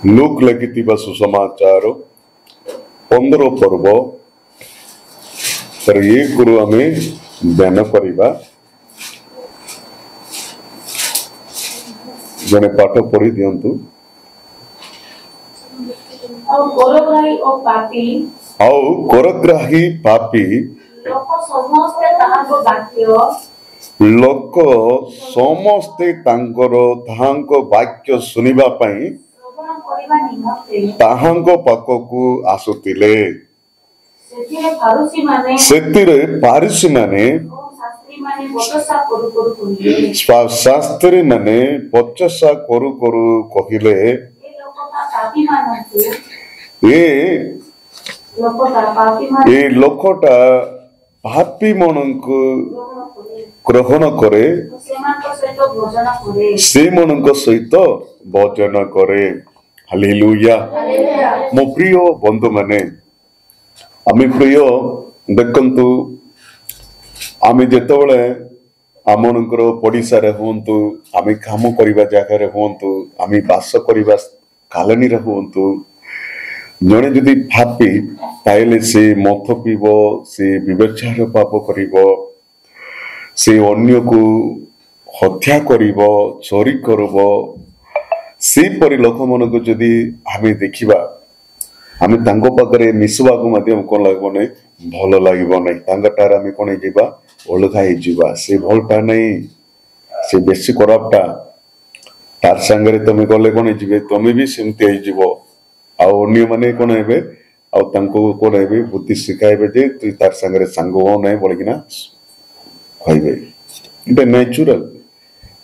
Look लिखिथिबा सुसमाचार 15 पर्व तर ये गुरु आमे ध्यान करिबा जने पाठ पढ़ी दियंतु और कोरग्राही पापी लोक समस्ते ताहांको वाक्य सुनिबा पई ताहांको पाखकु आसुतिले सेतिरे फारिसी माने शास्त्री माने पचसा करू करू कहिले ए लोकटा पापी मनंकु ग्रहण करे से मनंक सहित भोजन करे। हालेलुया। मो प्रिय बंधु माने आमे प्रिय देखंतु आमे जेतबळे आमनकर पडिसा रे होंतु आमे काम करिबा जागा रे होंतु आमे वास करिबा कॉलोनी रे होंतु जने जदि भापी ताइले से मथ पीबो से विवेचार पाप करिबो से अन्य को हत्या करिबो चोरी करबो से परि लोक मन को जदि आमे देखिबा आमे तांको पाकरे मिसवा को माध्यम कोन लागबो नै भलो लागबो नै तांगटार आमे कोन जिबा ओलखा हे जिबा से भलटा नै से बेसी करपटा तार संगरे तमे गले कोन जिबे तमे भी सेमते हे जिवो आ अन्य माने कोन हेबे आ तांको कोन हेबे बुद्धि सिखाइबे जे तू तार संगरे संग हो नै बोलगिना कहबे इट नेचुरल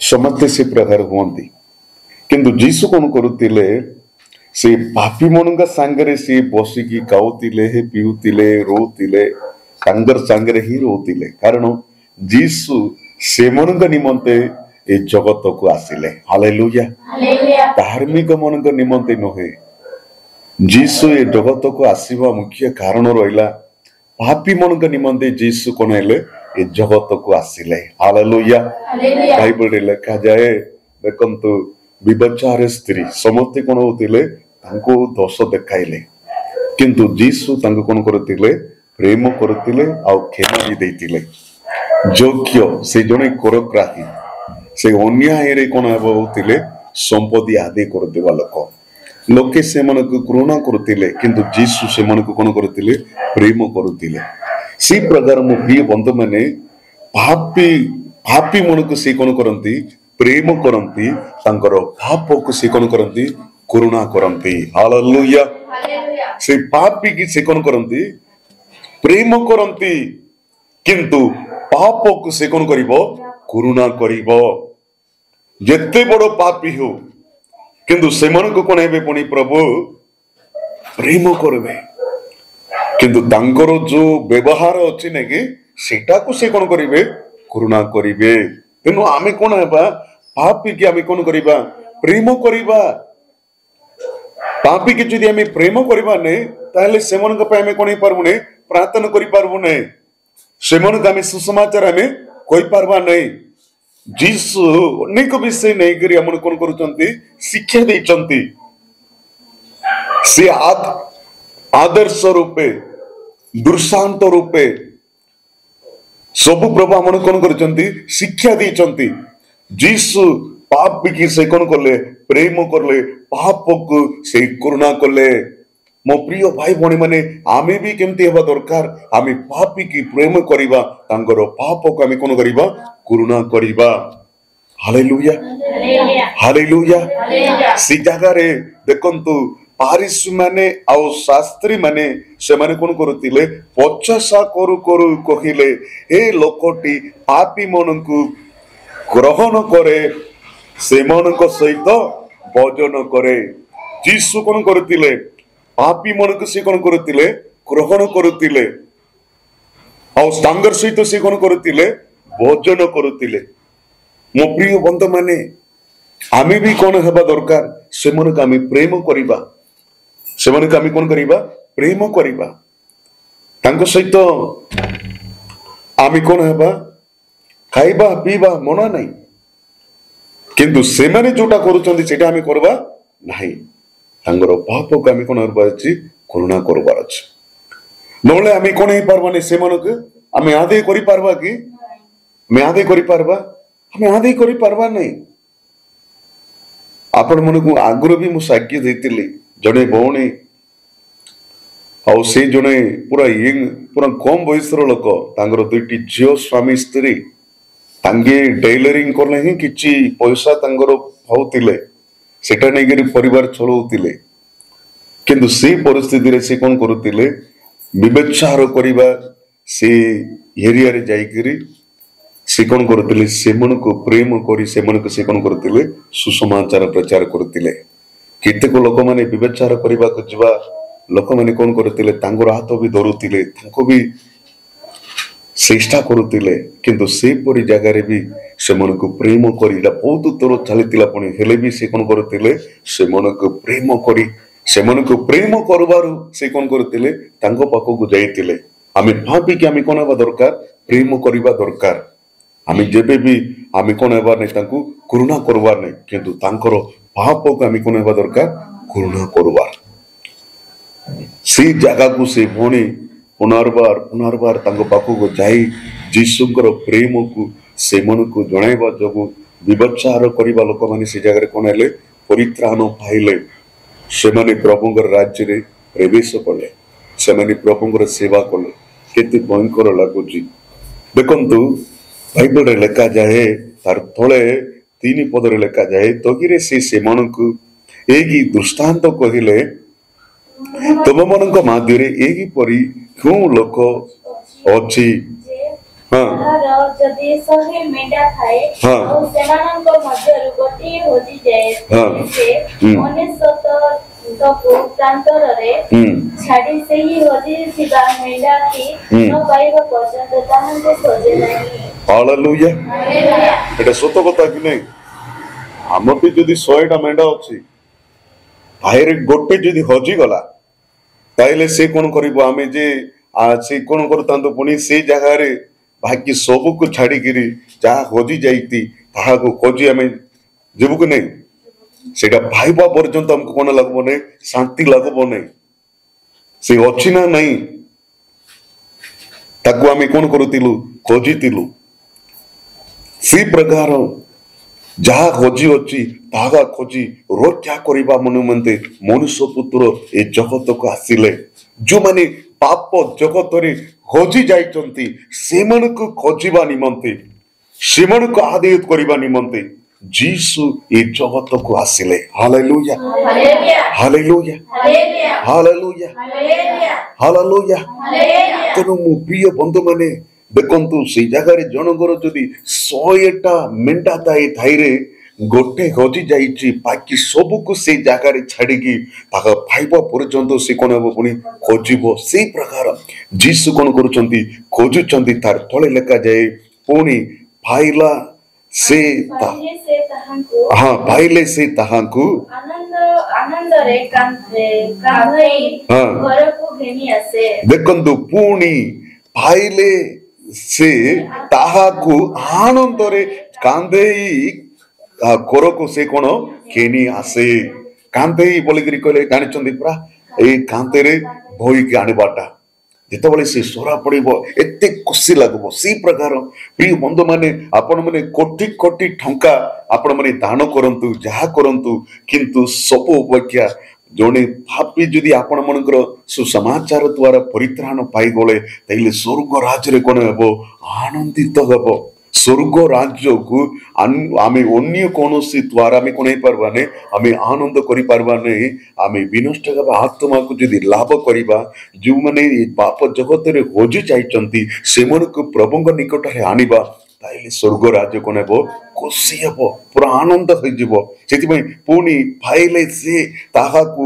समते से प्रकार होंती किंतु जीसु कोन करूतिले से पापी मनका संगरे से बसिकी गाउतिले पिउतिले रोतिले संगर संगरे ही रोतिले कारण जीसु से मनका निमंते ए जगत को आसिले। हालेलुया। धार्मिक मनका निमंते नहे जीसु ए जगत को आसीबा मुख्य कारण रहिला पापी मनका निमंते जीसु कोन हेले ए जगत को आसिले। हालेलुया। बाइबल रे लिखा जाए देखंतु विभचार स्त्री समस्ते कोन होतिले तांको दोष देखाइले किंतु जीसु तांको कोन करतिले प्रेम करतिले आ क्षमा भी देतिले योग्य से जने कोरग्राही से अन्याय रे कोन होतिले संपत्ति आदि कर देवा लोके से मन को करुणा करतिले किंतु जीसु से मन को कोन करतिले प्रेम करतिले। सी प्रकार मो प्रिय बंधु माने पापी मन को से कोन करंती प्रेम करंती तांकर पाप को से कोन करंती करुणा करंती। हालेलुया। से पापी की से कोन करंती प्रेम करंती किंतु पाप को से कोन करिवो करुणा करिवो जेते बड़ो पापी हो किंतु से मन को कोन हेबे पुनी प्रभु प्रेम करबे किंतु तांकर जो व्यवहार अछि ने कि सेटा को से कोन करिवे करुणा करिवे तेनु आमे कोन हेबा पापी की आमे कोन करिबा प्रेम करिबा पापी की जदि आमे प्रेम करिबा नै ताले सेमन को पे आमे कोन पारबु नै प्रार्थना करि पारबु नै सेमन को आमे सुसमाचार आमे कोइ पारबा नै जीसु अनेक विषय नै करी हमन कोन करूचंती शिक्षा दैचंती से आदर्श रूपे दृष्टांत रूपे सब प्रभु हमन कोन करूचंती शिक्षा दैचंती जीसु पाप की से कोन करले प्रेम करले पाप को से करुणा करले। मो प्रिय भाई भणी माने आमे भी केमती हेबा दरकार आमे पापी की प्रेम करिबा तांगर पाप को आमे कोन करिबा करुणा करिबा। हालेलुया। हालेलुया। सी जगह रे देखंतु पारिसी माने आ शास्त्री माने से माने कोन करतिले पचसा करू करू कहिले ए लोकटी पापी मनंकु ग्रहण करे से मनक सहित भोजन करे। जीसु कोन करतिले पापी मनक से कोन करतिले ग्रहण करतिले आ संगर सहित से कोन करतिले भोजन करतिले। मो प्रिय बंधु माने आमे भी कोन हेबा दरकार से मनक आमे प्रेम करिबा से मनक आमे कोन करिबा प्रेम करिबा तांको सहित आमे कोन हेबा खाइबा पीबा मना नहीं किंतु से माने जोटा करूचंदी सेटा आमे करबा नहीं। ତାଙ୍କର ପାପକୁ ଆମେ କଣ କରିବାର ଅଛି କରୁଣା କରିବାର ଅଛି ନହେଲେ ଆମେ କଣ ହେଇପାରିବାନି ସେମାନଙ୍କୁ ଆମେ ଆଦେୟ କରିପାରିବା କି ଆମେ ଆଦେୟ କରିପାରିବା ଆମେ ଆଦେୟ କରିପାରିବା ନାହିଁ ଆପଣ ମାନଙ୍କୁ ଆଗରୁ ବି ମୁଁ ସାକ୍ଷୀ ଦେଇଥିଲି ଜଣେ ଭଉଣୀ ଆଉ ସେ ଜଣେ ପୁରା ପୁରା କମ ବୟସର ଲୋକ ତାଙ୍କର ଦୁଇଟି ଝିଅ ସ୍ୱାମୀ ସ୍ତ୍ରୀ ତାଙ୍କେ ଟେଲରିଂ କଲେ ହିଁ କିଛି ପଇସା ତାଙ୍କର ହଉଥିଲେ ସେଟା ନେଇକରି ପରିବାର ଚଳଉଥିଲେ କିନ୍ତୁ ସେ ପରିସ୍ଥିତିରେ ସେ କଣ କରୁଥିଲେ ବିବେଚାର କରିବା ସେ ଏରିଆରେ ଯାଇକରି ସେ କଣ କରୁଥିଲେ ସେମାନଙ୍କୁ ପ୍ରେମ କରି ସେମାନଙ୍କୁ ସେ କଣ କରୁଥିଲେ ସୁସମାଚାର ପ୍ରଚାର କରୁଥିଲେ କେତେକ ଲୋକମାନେ ବିବେଚାର କରିବାକୁ ଯିବା ଲୋକମାନେ କଣ କରୁଥିଲେ ତାଙ୍କର ହାତ ବି ଧରୁଥିଲେ ତାଙ୍କୁ ବି ଚେଷ୍ଟା କରୁଥିଲେ କିନ୍ତୁ ସେପରି ଜାଗାରେ ବି ସେମାନଙ୍କୁ ପ୍ରେମ କରି ଏଇଟା ବହୁତ ଥର ଚାଲିଥିଲା ପୁଣି ହେଲେ ବି ସେ କଣ କରୁଥିଲେ ସେମାନଙ୍କୁ ପ୍ରେମ କରି ସେମାନଙ୍କୁ ପ୍ରେମ କରିବାରୁ ସେ କଣ କରୁଥିଲେ ତାଙ୍କ ପାଖକୁ ଯାଇଥିଲେ ଆମେ ଭାବିକି ଆମେ କଣ ହେବା ଦରକାର ପ୍ରେମ କରିବା ଦରକାର ଆମେ ଯେବେ ବି ଆମେ କଣ ହେବା ନାହିଁ ତାଙ୍କୁ କରୁଣା କରିବାର ନାହିଁ କିନ୍ତୁ ତାଙ୍କର ପାପକୁ ଆମେ କଣ ହେବା ଦରକାର କରୁଣା କରିବାର ସେ ଜାଗାକୁ ସେ ଭଉଣୀ ପୁନର୍ବାର ତାଙ୍କ ପାଖକୁ ଯାଇ ଯୀଶୁଙ୍କର ପ୍ରେମକୁ ସେମାନଙ୍କୁ ଜଣାଇବା ଯୋଗୁଁ ବିବେଚାର କରିବା ଲୋକମାନେ ସେ ଜାଗାରେ କଣ ହେଲେ ପରିତ୍ରାଣ ପାଇଲେ ସେମାନେ ପ୍ରଭୁଙ୍କର ରାଜ୍ୟରେ ପ୍ରବେଶ କଲେ ସେମାନେ ପ୍ରଭୁଙ୍କର ସେବା କଲେ କେତେ ଭୟଙ୍କର ଲାଗୁଛି ଦେଖନ୍ତୁ ବାଇବଲରେ ଲେଖାଯାଏ ତାର ତଳେ 3 ପଦରେ ଲେଖାଯାଏ ତହିଁରେ ସେ ସେମାନଙ୍କୁ ଏହି ଦୃଷ୍ଟାନ୍ତ କହିଲେ ତୁମମାନଙ୍କ ମଧ୍ୟରେ ଏହିପରି କେଉଁ ଲୋକ ଅଛି ଯଦି 100 ମେଣ୍ଢା ଥାଏ ଆଉ ସେମାନଙ୍କ ମଧ୍ୟରୁ ଗୋଟିଏ ହଜିଯାଏ ସେ 99କୁ ପ୍ରାନ୍ତରରେ ଛାଡ଼ି ସେହି ହଜିଥିବା ମେଣ୍ଢାଟି ନ ପାଇବା ପର୍ଯ୍ୟନ୍ତ ତାହାଙ୍କୁ ଖୋଜେ ନାହିଁ। ହାଲେଲୁୟା ଏଟା ସତ କଥା କି ନାହିଁ ଆମର ବି ଯଦି 100ଟା ମେଣ୍ଢା ଅଛି ତାହେଲେ ଗୋଟେ ଯଦି ହଜିଗଲା ତାହେଲେ ସେ କଣ କରିବ ଆମେ ଯେ ସେ କଣ କରୁଥାନ୍ତୁ ପୁଣି ସେ ଜାଗାରେ ବାକି ସବୁକୁ ଛାଡିକିରି ଯାହା ହଜି ଯାଇତି ତାହାକୁ ଖୋଜି ଆମେ ଯିବୁ କି ନାହିଁ ସେଇଟା ପାଇବା ପର୍ଯ୍ୟନ୍ତ ଆମକୁ କଣ ଲାଗିବ ନାହିଁ ଶାନ୍ତି ଲାଗିବ ନାହିଁ ସେ ଅଛି ନା ନାହିଁ ତାକୁ ଆମେ କଣ କରୁଥିଲୁ ଖୋଜିଥିଲୁ ସେ ପ୍ରକାର ଯାହା ଖୋଜି ଅଛି ତାହା ଖୋଜି ରକ୍ଷା କରିବା ନିମନ୍ତେ ମନୁଷ୍ୟ ପୁତ୍ର ଏ ଜଗତକୁ ଆସିଲେ ଯୋଉମାନେ ପାପ ଜଗତରେ ହଜି ଯାଇଛନ୍ତି ସେମାନଙ୍କୁ ଖୋଜିବା ନିମନ୍ତେ ସେମାନଙ୍କୁ ଆଦେୟ କରିବା ନିମନ୍ତେ ଯୀଶୁ ଏ ଜଗତକୁ ଆସିଲେ ହାଲେଲୁୟା ହାଲେଲୁୟା ହାଲେଲୁୟା ହାଲେଲୁୟା ତେଣୁ ମୋ ପ୍ରିୟ ବନ୍ଧୁମାନେ ଦେଖନ୍ତୁ ସେଇ ଜାଗାରେ ଜଣଙ୍କର ଯଦି 100ଟା ମେଣ୍ଢା ଥାଇରେ ଗୋଟେ ହଜି ଯାଇଛି ବାକି ସବୁକୁ ସେଇ ଜାଗାରେ ଛାଡିକି ତାହା ପାଇବା ପର୍ଯ୍ୟନ୍ତ ସେ କଣ ହବ ପୁଣି ଖୋଜିବ ସେଇ ପ୍ରକାର ଯୀଶୁ କଣ କରୁଛନ୍ତି ଖୋଜୁଛନ୍ତି ତାର ତଳେ ଲେଖାଯାଏ ପୁଣି ପାଇଲା ସେ ପାଇଲେ ସେ ତାହାଙ୍କୁ ଦେଖନ୍ତୁ ପୁଣି ପାଇଲେ ସେ ତାହାକୁ ଆନନ୍ଦରେ କାନ୍ଦେଇ ଘରକୁ ସେ କଣ ଘେନି ଆସେ କାନ୍ଦେଇ ବୋଲିକିରି କହିଲେ ଜାଣିଛନ୍ତି ପରା ଏଇ କାନ୍ଦେରେ ବୋହିକି ଆଣିବାଟା ଯେତେବେଳେ ସେ ସରା ପଡିବ ଏତେ ଖୁସି ଲାଗିବ ସେଇ ପ୍ରକାର ପ୍ରିୟ ବନ୍ଧୁ ମାନେ ଆପଣ ମାନେ କୋଟି କୋଟି ଟଙ୍କା ଆପଣ ମାନେ ଦାନ କରନ୍ତୁ ଯାହା କରନ୍ତୁ କିନ୍ତୁ ସବୁ ଅପେକ୍ଷା ଜଣେ ଭାବି ଯଦି ଆପଣ ମାନଙ୍କର ସୁସମାଚାର ଦ୍ୱାରା ପରିତ୍ରାଣ ପାଇଗଲେ ତାହେଲେ ସ୍ୱର୍ଗ ରାଜ୍ୟରେ କଣ ହେବ ଆନନ୍ଦିତ ହେବ ସ୍ୱର୍ଗ ରାଜ୍ୟକୁ ଆମେ ଅନ୍ୟ କୌଣସି ଦ୍ୱାରା ଆମେ କଣ ହେଇପାରିବା ନାହିଁ ଆମେ ଆନନ୍ଦ କରିପାରିବା ନାହିଁ ଆମେ ବିନଷ୍ଟ ହେବା ଆତ୍ମାକୁ ଯଦି ଲାଭ କରିବା ଯେଉଁମାନେ ପାପ ଜଗତରେ ହଜି ଯାଇଛନ୍ତି ସେମାନଙ୍କୁ ପ୍ରଭୁଙ୍କ ନିକଟରେ ଆଣିବା ତାହେଲେ ସ୍ୱର୍ଗ ରାଜ୍ୟ କଣ ହେବ ଖୁସି ହେବ ପୁରା ଆନନ୍ଦ ହେଇଯିବ ସେଥିପାଇଁ ପୁଣି ପାଇଲେ ସେ ତାହାକୁ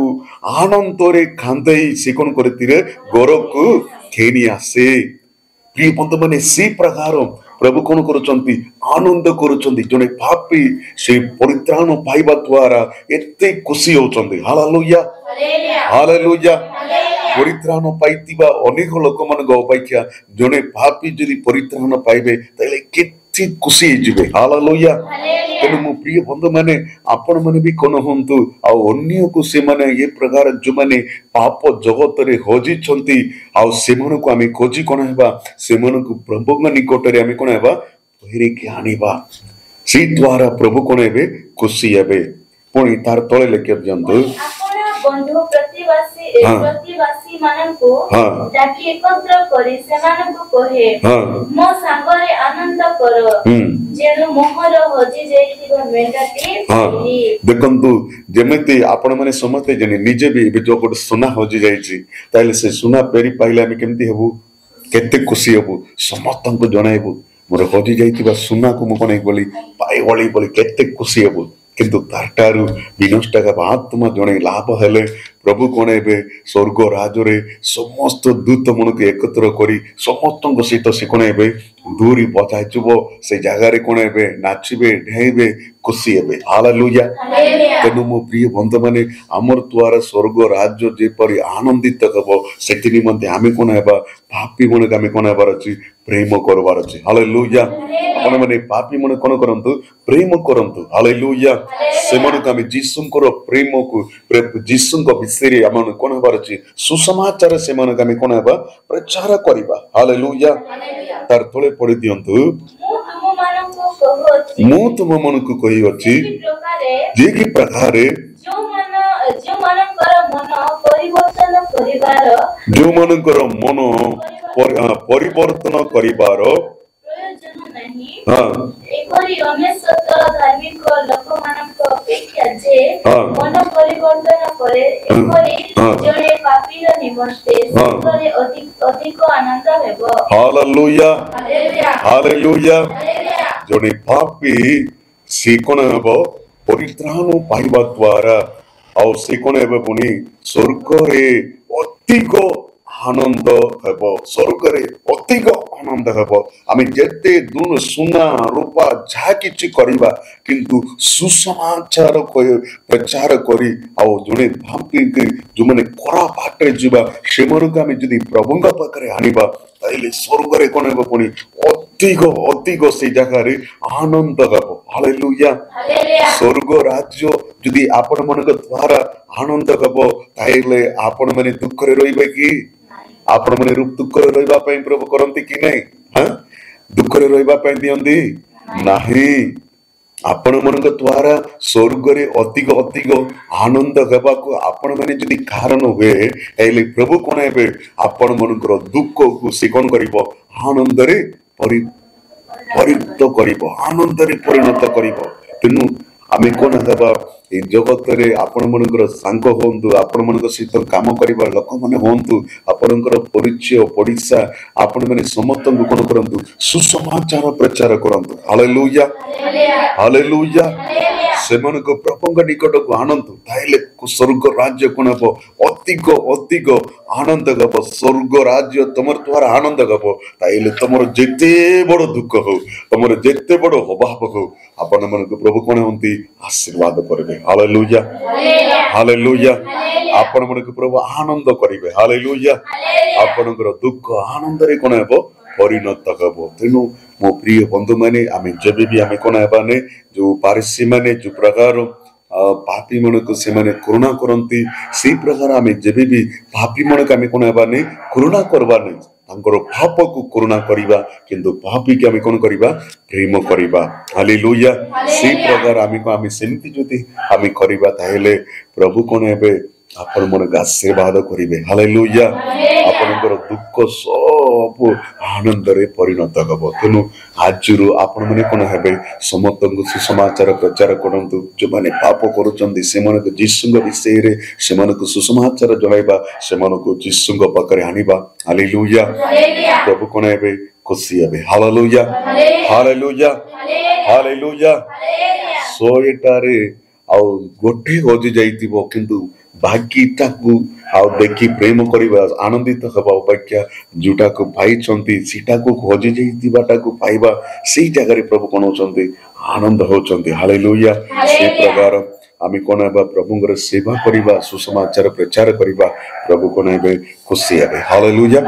ଆନନ୍ଦରେ କାନ୍ଦେଇ ସେ କଣ କରିଥିଲେ ଘରକୁ ଘେନି ଆସେ ପ୍ରିୟ ବନ୍ଧୁ ମାନେ ସେ ପ୍ରକାର ପ୍ରଭୁ କଣ କରୁଛନ୍ତି ଆନନ୍ଦ କରୁଛନ୍ତି ଜଣେ ପାପୀ ସେ ପରିତ୍ରାଣ ପାଇବା ଦ୍ୱାରା ଏତେ ଖୁସି ହଉଛନ୍ତି ହାଲେଲୁୟା ହାଲେଲୁୟା ପରିତ୍ରାଣ ପାଇଥିବା ଅନେକ ଲୋକମାନଙ୍କ ଅପେକ୍ଷା ଜଣେ ପାପୀ ଯଦି ପରିତ୍ରାଣ ପାଇବେ ତାହେଲେ କେତେ ଅତି ଖୁସି ହେଇଯିବେ। ହାଲେଲୁୟା। ତେଣୁ ମୋ ପ୍ରିୟ ବନ୍ଧୁ ମାନେ ଆପଣ ମାନେ ବି କଣ ହୁଅନ୍ତୁ ଆଉ ଅନ୍ୟକୁ ସେମାନେ ଏ ପ୍ରକାର ଯୋଉମାନେ ପାପ ଜଗତରେ ହଜିଛନ୍ତି ଆଉ ସେମାନଙ୍କୁ ଆମେ ଖୋଜି କଣ ହେବା ସେମାନଙ୍କୁ ପ୍ରଭୁଙ୍କ ନିକଟରେ ଆମେ କଣ ହେବା ଫେରିକି ଆଣିବା। ସେଇ ଦ୍ୱାରା ପ୍ରଭୁ କଣ ହେବେ ଖୁସି ହେବେ। ପୁଣି ତାର ତଳେ ଲେଖି ଦିଅନ୍ତୁ ବନ୍ଧୁ ପ୍ରତିବାସୀ ମାନଙ୍କୁ ଡାକି ଏକତ୍ର କରି ସେମାନଙ୍କୁ କହେ ମୋ ସାଙ୍ଗରେ ଆନନ୍ଦ କର ଯେଣୁ ମୋହର ହଜି ଯାଇଥିବା ମେଣ୍ଢାଟି ଦେଖନ୍ତୁ ଯେମିତି ଆପଣ ମାନେ ସମସ୍ତେ ଜାଣି ନିଜେ ବି ଏବେ ଯୋଉ ଗୋଟେ ସୁନା ହଜି ଯାଇଛି ତାହେଲେ ସେ ସୁନା ଫେରି ପାଇଲେ ଆମେ କେମିତି ହେବୁ କେତେ ଖୁସି ହେବୁ ସମସ୍ତଙ୍କୁ ଜଣାଇବୁ ମୋର ହଜି ଯାଇଥିବା ସୁନାକୁ ମୁଁ କଣ ବୋଲି ପାଇଗଲି ବୋଲି କେତେ ଖୁସି ହେବୁ। କିନ୍ତୁ ତାଠାରୁ ବିନଷ୍ଟ ଆତ୍ମା ଜଣେ ଲାଭ ହେଲେ ପ୍ରଭୁ କଣ ହେବେ ସ୍ୱର୍ଗ ରାଜରେ ସମସ୍ତ ଦୂତ ମାନଙ୍କୁ ଏକତ୍ର କରି ସମସ୍ତଙ୍କ ସହିତ ସେ କଣ ହେବେ ଦୂରି ବଜାଇଯିବ ସେ ଜାଗାରେ କଣ ହେବେ ନାଚିବେ ଡେଇଁବେ ଖୁସି ହେବେ। ହାଲେଲୁୟା। ତେଣୁ ମୋ ପ୍ରିୟ ବନ୍ଧୁ ମାନେ ଆମର ଦ୍ୱାରା ସ୍ୱର୍ଗ ରାଜ୍ୟ ଯେପରି ଆନନ୍ଦିତ ହେବ ସେଥି ନିମନ୍ତେ ଆମେ କଣ ହେବା ପାପୀ ମାନଙ୍କୁ ଆମେ କଣ ହେବାର ଅଛି ପ୍ରେମ କରିବାର ଅଛି। ହାଲେଲୁୟା। ଆପଣ ମାନେ ପାପୀ ମାନେ କଣ କରନ୍ତୁ ପ୍ରେମ କରନ୍ତୁ। ହାଲେଲୁୟା। ସେମାନଙ୍କୁ ଆମେ ଯୀଶୁଙ୍କର ପ୍ରେମକୁ ଯୀଶୁଙ୍କ ବିଷୟରେ ଆମର କଣ ହେବାର ଅଛି ସୁସମାଚାର ସେମାନଙ୍କୁ ଆମେ କଣ ହେବା ପ୍ରଚାର କରିବା। ହାଲେଲୁୟା। ତାର ତଳେ ପଢି ଦିଅନ୍ତୁ ମୁଁ ତୁମମାନଙ୍କୁ କହିଅଛି ଯେ କି ପ୍ରକାରେ ଯୋଉମାନଙ୍କର ମନ ପରିବର୍ତ୍ତନ କରିବାର ପ୍ରୟୋଜନ ନାହିଁ ଏପରି ଅନେଶତ ଧାର୍ମିକ ଲୋକମାନଙ୍କ ଅପେକ୍ଷା ଯେ ମନ ପରିବର୍ତ୍ତନ କରେ ଏପରି ଜଣେ ପାପୀର ନିମନ୍ତେ ସ୍ୱର୍ଗରେ ଅଧିକ ଆନନ୍ଦ ହେବ। ହାଲେଲୁୟା। ହାଲେଲୁୟା। ଜଣେ ପାପୀ ସେ କଣ ହେବ ପରିତ୍ରାଣ ପାଇବା ଦ୍ୱାରା ଆଉ ସେ କଣ ହେବ ପୁଣି ସ୍ୱର୍ଗରେ ଅଧିକ ଆନନ୍ଦ ହେବ। ସ୍ୱର୍ଗରେ ଅଧିକ ଆନନ୍ଦ ହେବ। ଆମେ ଯେତେ ସୁନା ରୂପା ଯାହା କିଛି କରିବା କିନ୍ତୁ ସୁସମାଚାର ପ୍ରଚାର କରି ଆଉ ଜଣେ ଭାବିକି ଯୋଉମାନେ ଖରାପ ବାଟରେ ଯିବା ସେମାନଙ୍କୁ ଆମେ ଯଦି ପ୍ରଭୁଙ୍କ ପାଖରେ ଆଣିବା ତାହେଲେ ସ୍ୱର୍ଗରେ କଣ ହେବ ପୁଣି ଅଧିକ ଅଧିକ ସେଇ ଜାଗାରେ ଆନନ୍ଦ ହେବ। ହାଲେଲୁୟା। ସ୍ୱର୍ଗ ରାଜ୍ୟ ଯଦି ଆପଣ ମାନଙ୍କ ଦ୍ୱାରା ଆନନ୍ଦ ହେବ ତାହେଲେ ଆପଣ ମାନେ ଦୁଃଖରେ ରହିବେ କି ଆପଣ ମାନେ ଦୁଃଖରେ ରହିବା ପାଇଁ ପ୍ରଭୁ କରନ୍ତି କି ନାହିଁ ଦୁଃଖରେ ରହିବା ପାଇଁ ଦିଅନ୍ତି ନାହିଁ। ଆପଣ ମାନଙ୍କ ଦ୍ୱାରା ସ୍ୱର୍ଗରେ ଅଧିକ ଅଧିକ ଆନନ୍ଦ ହେବାକୁ ଆପଣ ମାନେ ଯଦି କାରଣ ହୁଏ ହେଲେ ପ୍ରଭୁ କଣ ହେବେ ଆପଣ ମାନଙ୍କର ଦୁଃଖକୁ ସେ କଣ କରିବ ଆନନ୍ଦରେ ପରିଣତ କରିବ ଆନନ୍ଦରେ ପରିଣତ କରିବ। ତେଣୁ ଆମେ କଣ ହେବା ଏଇ ଜଗତରେ ଆପଣ ମାନଙ୍କର ସାଙ୍ଗ ହୁଅନ୍ତୁ ଆପଣ ମାନଙ୍କ ସହିତ କାମ କରିବା ଲୋକମାନେ ହୁଅନ୍ତୁ ଆପଣଙ୍କର ପରିଚୟ ପଡିଶା ଆପଣ ମାନେ ସମସ୍ତଙ୍କୁ କଣ କରନ୍ତୁ ସୁସମାଚାର ପ୍ରଚାର କରନ୍ତୁ। ହାଲେଲୁୟା। ହାଲେଲୁୟା। ସେମାନଙ୍କ ପ୍ରଭୁଙ୍କ ନିକଟକୁ ଆଣନ୍ତୁ ତାହେଲେ ସ୍ୱର୍ଗ ରାଜ୍ୟ କଣ ହେବ ଅଧିକ ଅଧିକ ଆନନ୍ଦ ହେବ। ସ୍ୱର୍ଗ ରାଜ୍ୟ ତମର ଦ୍ୱାରା ଆନନ୍ଦ ହେବ ତାହେଲେ ତମର ଯେତେ ବଡ ଦୁଃଖ ହଉ ତମର ଯେତେ ବଡ ଅଭାବ ହଉ ଆପଣ ମାନଙ୍କୁ ପ୍ରଭୁ କଣ ହୁଅନ୍ତି ଆଶୀର୍ବାଦ କରିବେ। ହାଲେଲୁୟା। ହାଲେଲୁୟା। ଆପଣ ମାନଙ୍କୁ ପ୍ରଭୁ ଆନନ୍ଦ କରିବେ। ହାଲେଲୁୟା। ଆପଣଙ୍କର ଦୁଃଖ ଆନନ୍ଦରେ କଣ ହେବ ପରିଣତ ହେବ। ତେଣୁ ମୋ ପ୍ରିୟ ବନ୍ଧୁ ମାନେ ଆମେ ଯେବେ ବି ଆମେ କଣ ହେବାନି ଯୋଉ ପାରସୀ ମାନେ ଯୋଉ ପ୍ରକାର ପାପୀ ମାନଙ୍କୁ ସେମାନେ କରୁଣା କରନ୍ତି ସେଇ ପ୍ରକାର ଆମେ ଯେବେ ବି ପାପୀ ମାନଙ୍କୁ ଆମେ କଣ ହେବାନି କରୁଣା କରବାନି ତାଙ୍କର ପାପକୁ କରୁଣା କରିବା କିନ୍ତୁ ପାପୀକି ଆମେ କଣ କରିବା ପ୍ରେମ କରିବା। ହାଲେଲୁୟା। ସେଇ ପ୍ରକାର ଆମେ ସେମିତି ଯଦି ଆମେ କରିବା ତାହେଲେ ପ୍ରଭୁ କଣ ହେବେ ଆପଣ ମାନଙ୍କୁ ଆଶୀର୍ବାଦ କରିବେ। ହାଲେଲୁୟା। ଆପଣଙ୍କର ଦୁଃଖ ସବୁ ଆନନ୍ଦରେ ପରିଣତ ହେବ। ତେଣୁ ଆଜିରୁ ଆପଣ ମାନେ କଣ ହେବେ ସମସ୍ତଙ୍କୁ ସୁସମାଚାର ପ୍ରଚାର କରନ୍ତୁ। ଯୋଉମାନେ ପାପ କରୁଛନ୍ତି ସେମାନଙ୍କୁ ଯୀଶୁଙ୍କ ବିଷୟରେ ସେମାନଙ୍କୁ ସୁସମାଚାର ଜଣାଇବା ସେମାନଙ୍କୁ ଯୀଶୁଙ୍କ ପାଖରେ ଆଣିବା। ହାଲେଲୁୟା। ପ୍ରଭୁ କଣ ହେବେ ଖୁସି ହେବେ। ହାଲେଲୁୟା। ହାଲେଲୁୟା। ହାଲେଲୁୟା। 100ଟାରେ ଆଉ ଗୋଟେ ହଜି ଯାଇଥିବ କିନ୍ତୁ ବାକିଟାକୁ ଆଉ ଦେଖି ପ୍ରେମ କରିବା ଆନନ୍ଦିତ ହେବା ଅପେକ୍ଷା ଯୋଉଟାକୁ ପାଇଛନ୍ତି ସେଟାକୁ ହଜି ଯାଇଥିବାଟାକୁ ପାଇବା ସେଇ ଜାଗାରେ ପ୍ରଭୁ କଣ ହଉଛନ୍ତି ଆନନ୍ଦ ହଉଛନ୍ତି। ହାଲେଲୁୟା। ସେଇ ପ୍ରକାର ଆମେ କଣ ହେବା ପ୍ରଭୁଙ୍କର ସେବା କରିବା ସୁସମାଚାର ପ୍ରଚାର କରିବା ପ୍ରଭୁ କଣ ହେବେ ଖୁସି ହେବେ। ହାଲେଲୁୟା।